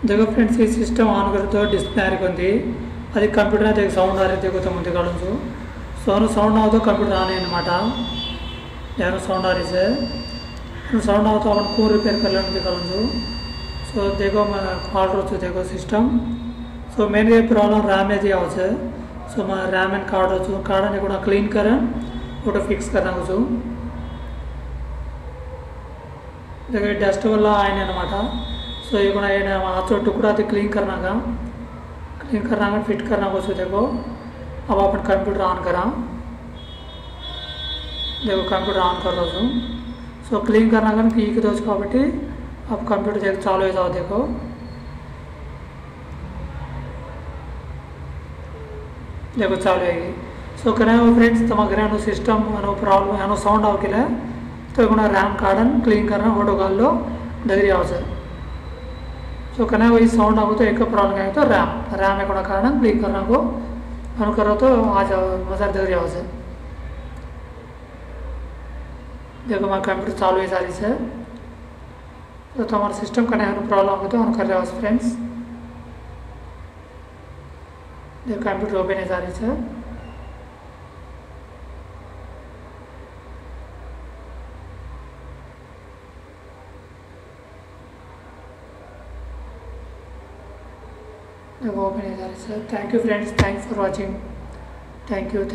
देखो फ्रेंड्स ये system on कर तो डिस्प्ले आरिकोंदी అది కంప్యూటర్ అయితే సౌండ్ ఆరితే కొత్త ముందు కావచ్చు సౌండ్ అవుతో కంప్యూటర్ ఆన్ అన్నమాట यार साउंड आ रही है साउंड आओ तो अपन को रिपेयर कर लेने दिखाऊंगा सो देखो मैं कॉल रोचो देखो सिस्टम सो मेन ये प्रॉब्लम रैम है दिया होता है सो मैं रैम एंड कार्ड रोचो कार्ड ने कोड़ा क्लीन करें फोटो फिक्स करना कुछ देखो डस्ट वाला आयने ना माटा सो ये कोड़ा ये ना हाथों टुकड़ा ते क्लीन करना का फिट करना कुछ देखो अब अपन कंप्यूटर ऑन करा देखो कंप्यूटर ऑन कर रहा हूँ सो क्लीन करना का की दो काबट्टी अब कंप्यूटर देखो चालू हो जाओ देखो चालू है सो करें फ्रेंड्स तम घर सिस्टम अनो प्रॉब्लम अनो साउंड आवकिले तो रैम कार्ड क्लीन करना फोटो कॉल डिग्री आवे सो करें वही साउंड आगो तो एक प्रॉब्लम है तो रैम एक कार्ड क्लीन करना को अनु करो तो आज मजा डिग्री आवे देखो मैं कंप्यूटर चालू है सारी से तो हमारा सिस्टम का नहीं प्रॉब्लम हो तो हम कर रहे हो फ्रेंड्स देखो कंप्यूटर ओपन है सारी से देखो ओपन है सारी से thank you friends thanks for watching thank you